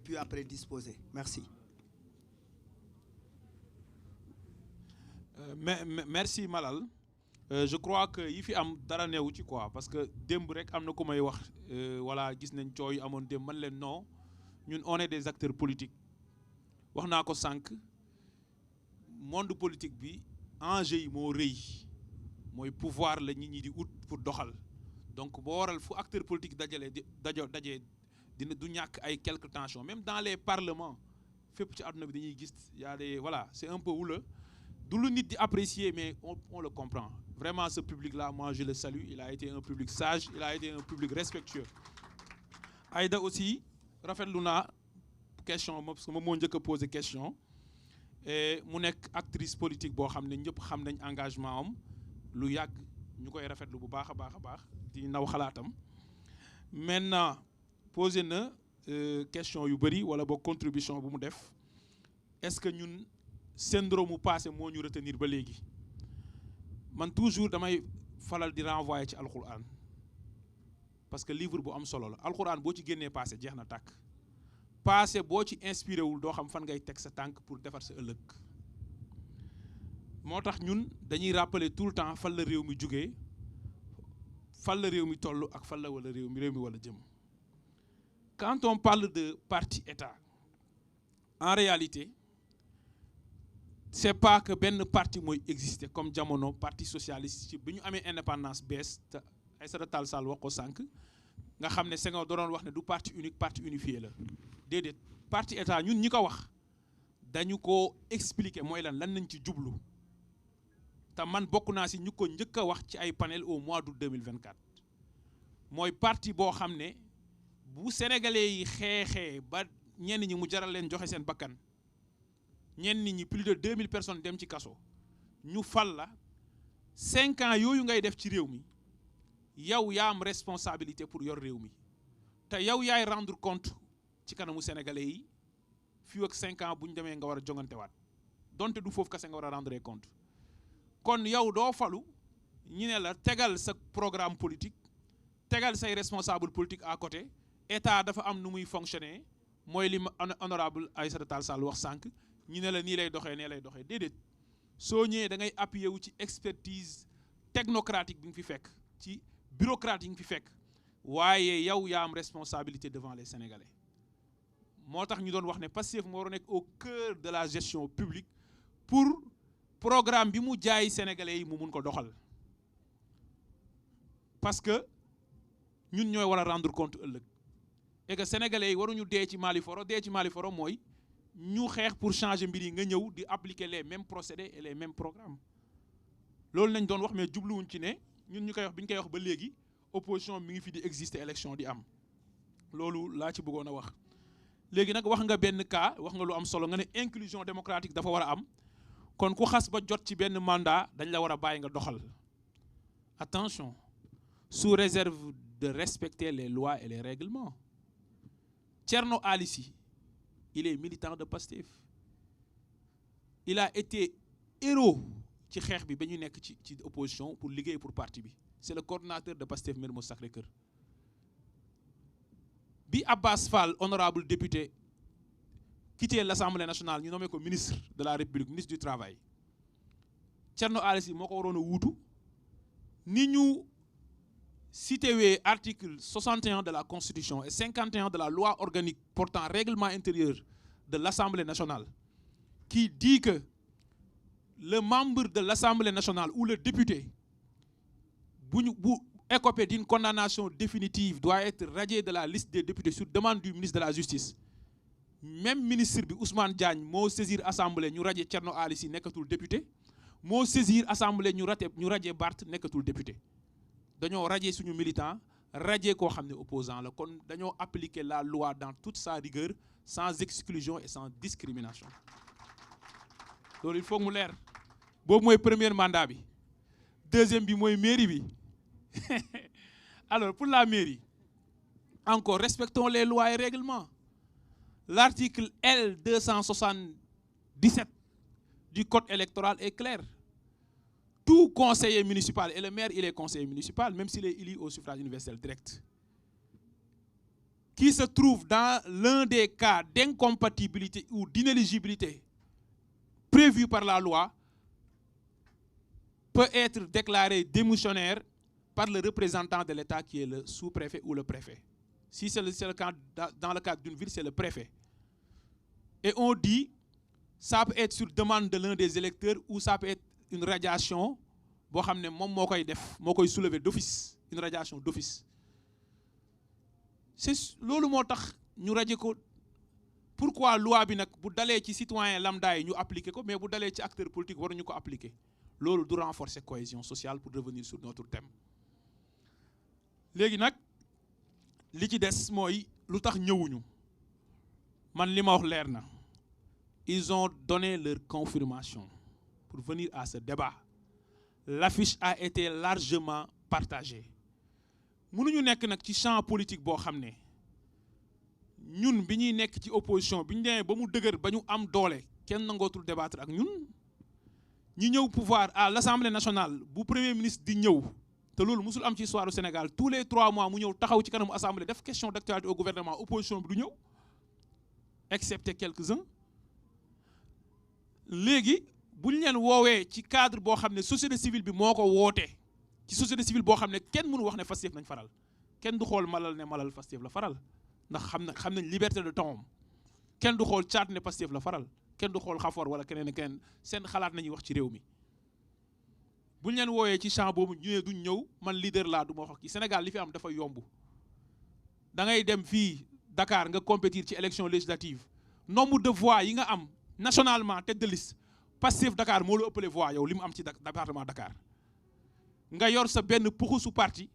puis après disposer. Merci. Merci Malal. Je crois que yi fi am dara neewu ci quoi parce que démb rek am na ku may wax voilà gis nañ cooy amoon démb man leen non ñun on est des acteurs politiques wax naa ko sànq monde politique bi enjeu yi moo rëy mooy pouvoir la nit ñi di ut pour doxal donc boo waral fu acteur politique dajale dajee dina du ñàkk ay quelques tensions même dans les parlements fépp ci àdduna bi dañuy gis y a des voilà c'est un peu houleux du lu nit di apprécier mais on le comprend vraiment ce public là moi je le salue il a été un public sage il a été un public respectueux Aïda aussi rafetlu naa question parce que moom moo njëkk a posé question et mu nekk actrice politique boo xam ne ñëpp xam nañ engagement am lu yàgg ñu koy rafetlu bu baax a baax a baax di naw xalaatam maintenant posé na question yu bëri wala boog contribution bu mu def est-ce que ñun syndrome mu passé moo ñu retenir ba léegi man toujours damay falal di renvoyer ci alxuraan parce que livre bu am solo la alxuraan boo ci génnee passé jeex na tàkk passé boo ci inspiré wul doo xam fan ngay teg sa tànk pour defar sa ëllëg moo tax ñun dañuy rappeler tout le temps fan la réew mi jugee fan la réew mi toll ak fan la wala réew mi wala jëm quand on parle de parti état en réalité c'est pas que benn parti mooy exister comme jamono parti socialiste ci bi ñu amee indépendance bees te Aïssata Tall Sall wax ko sànq nga xam ne Senghor doon wax ne du parti unique parti unifié la déedéet parti état ñun ñi ko wax dañu ko expliquer mooy lan nañ ci jublu te man bokk naa si ñu ko njëkk a wax ci ay panel au mois d'août 2024 mooy parti boo xam ne bu sénégalais yi xeexee ba ñenn ñi mu jaral leen joxe seen bakkan ñenn ñi plus de 2000 personnes dem ci kaso ñu fal la 5 ans yooyu ngay def ci réew mi yow yaa am responsabilité pour yor réew mi te yow yaay rendre compte ci kanamu sénégalais yi fii ak 5 ans bu ñu demee nga war a jongantewaat donte du foofu kese nga war a rendre compte kon yow doo falu ñu ne la tegal sa programme politique tegal say responsable politique à côté état dafa am nu muy fonctionner mooy li honorable Aïssata Tall Sall wax sànq. ñu ne la nii lay doxee nee lay doxee déedéet soo ñëwee da ngay appuyer wu ci expertise technocratique bi nga fi fekk ci bureaucrate yi nga fi fekk waaye yow yaa am responsabilité devant les Sénégalais moo tax ñu doon wax ne Pastef moo war a nekk au cœur de la gestion publique pour programme bi mu jaay Sénégalais yi mu mun ko doxal parce que ñun ñooy war a rendre compte ëllëg et que Sénégalais yi waruñu dee ci Mali foro mooy ñu xeex pour changer mbir yi nga ñëw di appliquer les mêmes procédés et les mêmes programmes loolu lañ doon wax mais jubluwuñ ci ne ñun ñu koy wax bi ñu koy wax ba léegi opposition mi ngi fi di exister élection di am loolu laa ci bëggoon a wax. léegi nag wax nga benn cas wax nga lu am solo nga ne inclusion démocratique dafa war a am kon ku xas ba jot ci benn mandat dañ la war a bàyyi nga doxal attention sous réserve de respecter les lois et les règlements Thierno Ali Sy il est militant de Pastef il a été héros ci xeex bi ba ñu nekk ci opposition pour liggéey pour parti bi c'est le coordinateur de Pastef Mermoz Sacré-Cœur bi Abbas Fall honorable député quitté l'Assemblée nationale ñu nommé ko ministre de la République ministre du travail Thierno Ali Sy moo ko waroon a wuutu ni ñu cité article 61 de la Constitution et 51 de la loi organique portant règlement intérieur de l'Assemblée nationale qui dit que le membre de l'Assemblée nationale ou le député bu écopé d'une condamnation définitive doit être radié de la liste des députés sur demande du ministre de la Justice. Même ministre bi Ousmane Diagne moo saisir assemblée ñu radié Thierno Ali Sy nekkatul député moo saisir assemblée ñu radié Barth nekkatul député dañoo radié suñu militant radié koo xam ne opposant la kon dañoo appliquer la loi dans toute sa rigueur sans exclusion et sans discrimination loolu il faut mu leer boobu mooy premier mandat bi deuxième bi mooy mairie bi alors pour la mairie encore respectons les lois et règlements. L'article L277 du code électoral est clair. Tout conseiller municipal, et le maire il est conseiller municipal, même s'il est élu au suffrage universel direct, qui se trouve dans l'un des cas d'incompatibilité ou d'inéligibilité prévus par la loi peut être déclaré démissionnaire par le représentant de l'État qui est le sous-préfet ou le préfet. Si c'est le cas, dans le cadre d'une ville, c'est le préfet. Et on dit, ça peut être sur demande de l'un des électeurs ou ça peut être une radiation, boo xam ne moom moo koy def, moo koy soulever d'office, une radiation d'office. C'est loolu moo tax ñu radier ko. Pourquoi loi bi nag bu dalee ci citoyen lambda yi ñu appliquer ko mais bu dalee ci acteur politique waruñu ko appliquer loolu du renforcer cohésion sociale pour revenir sur notre thème. Léegi nag li ci des mooy lu tax ñëwuñu man li ma wax leer na. Ils ont donné leur confirmation pour venir à ce débat. L'affiche a été largement partagée. Mënuñu nekk nag ci champ politique boo xam ne ñun bi ñuy nekk ci opposition bi ñu demee ba mu dëgër ba ñu am doole kenn nangootul débattre ak ñun ñi ñëw pouvoir à l'Assemblée nationale bu premier ministre di ñëw te loolu musul am ci histoire du Sénégal tous les 3 mois mu ñëw taxaw ci kanamu assemblée def question d'actualité au gouvernement opposition bi du ñëw excepté quelques-uns. Léegi bu ñu leen woowee ci cadre boo xam ne société civile bi moo ko woote ci société civile boo xam ne kenn mënu wax ne Pastef nañ faral kenn du xool Malal ne Malal Pastef la faral ndax xam nañ liberté de ton kenn du xool Thiat ne Pastef la faral kenn du xool Khafor wala keneen ak keneen seen xalaat nañuy wax ci réew mi. bu ñu leen wooyee ci champ boobu ñu ne duñ ñëw man leader laa du ma wax ki Sénégal li fi am dafa yomb da ngay dem fii Dakar nga compétir ci élection législative nombre de voix yi nga am nationalement tête de liste Pastef Dakar moo la ëppale voix yow li mu am ci département Dakar nga yor sa benn puxusu parti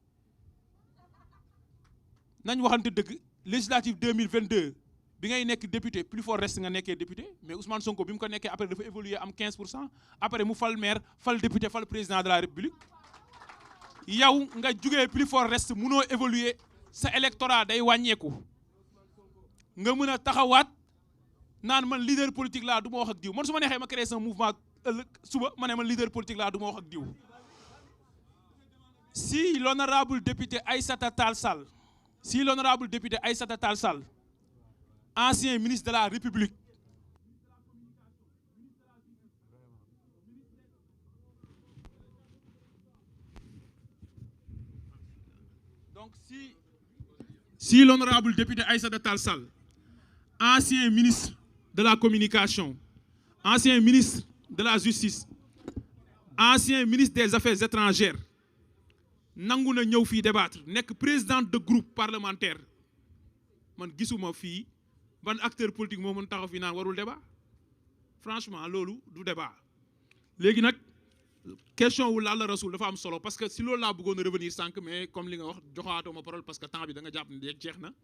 nañ waxante dëgg législative 2022 bi ngay nekk député plus fort reste nga nekkee député mais Ousmane Sonko bi mu ko nekkee après dafa évoluer am 15% après mu fal maire fal député fal président de la République yow nga jugee plus fort reste munoo évoluer sa électorat day wàññeeku nga mën a taxawaat naan man leader politique laa du ma wax ak diw man su ma neexee ma créer un mouvement ëllëg suba ma ne man leader politique laa du ma wax ak diw. Si l'honorable député Aïssata Tall Sall ancien ministre de la République donc si l'honorable député Aïssata Tall Sall ancien ministre de la communication, ancien ministre de la justice, ancien ministre des affaires étrangères nangu na ñëw fii débattre nekk président de groupe parlementaire man gisuma fii ban acteur politique moo mën taxaw fii naan warul débat franchement loolu du débat. Léegi nag question wu Lalla Rasoul dafa am solo parce que si loolu laa bëggoon a revenir sànq mais comme li nga wax joxaatoo ma parole parce que temps bi da nga jàpp ne jeex na.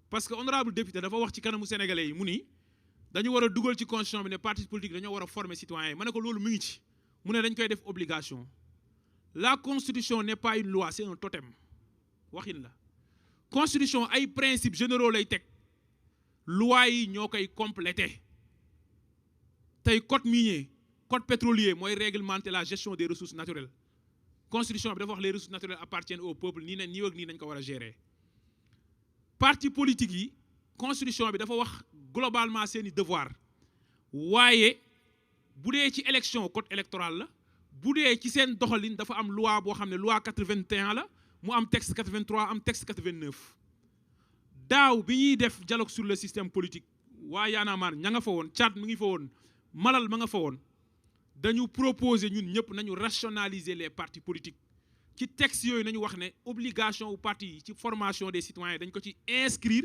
Parce que honorable député dafa wax ci kanamu sénégalais yi mu ni dañu war a dugal ci constitution bi ne parti politique dañoo war a former citoyens yi ma ne ko loolu mu ngi ci mu ne dañ koy def obligation. La constitution n'est pas une loi c'est un totem waxin la constitution ay principes généraux lay teg loi yi ñoo koy compléter tey code minier code pétrolier mooy réglementer la gestion des ressources naturelles constitution bi dafa wax les ressources naturelles appartiennent au peuple nii ne nii ak nii nañ ko war a gérer. Parti politique yi constitution bi dafa wax globalement seeni devoir waaye bu dee ci élection code électoral la bu dee ci seen doxalin dafa am loi boo xam ne loi 81 la mu am texte 83 am texte 89 daaw bi ñuy def dialogue sur le système politique waa Y'en a marre ña nga fa woon Thiat mu ngi fa woon Malal ma nga fa woon dañu proposer ñun ñëpp nañu rationaliser les partis politiques ci texte yooyu nañu wax ne obligation au parti yi ci formation des citoyens dañ ko ci inscrire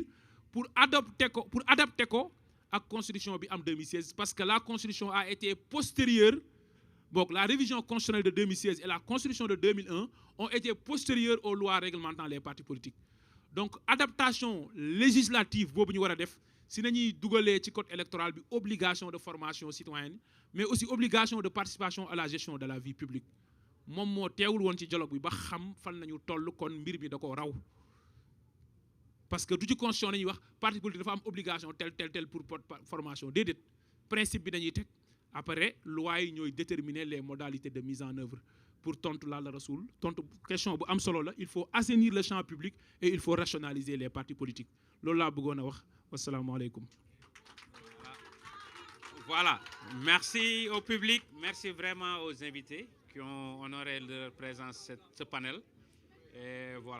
pour adapter ko ak constitution bi am 2016 parce que la constitution a été postérieure donc la révision constitutionnelle de 2016 et la constitution de 2001 ont été postérieures aux lois réglementant les partis politiques donc adaptation législative boobu ñu war a def si nañuy dugalee ci code électoral bi obligation de formation citoyenne mais aussi obligation de participation à la gestion de la vie publique moom moo teewul woon ci dialogue bi ba xam fan nañu toll kon mbir mi da ko raw parce que du ci constitution nañuy wax parti politique dafa am obligation tel pour formation déedéet principe bi dañuy teg après loi yi ñooy déterminer les modalités de mise en œuvre pour tontu la rasoul tontu question bu am solo la il faut assainir le champ public et il faut rationaliser les partis politiques loolu laa bëggoon a wax wasalaamaaleykum. Voilà, merci au public, merci vraiment aux invités qui ont honoré leur présence ce panel. Et voilà.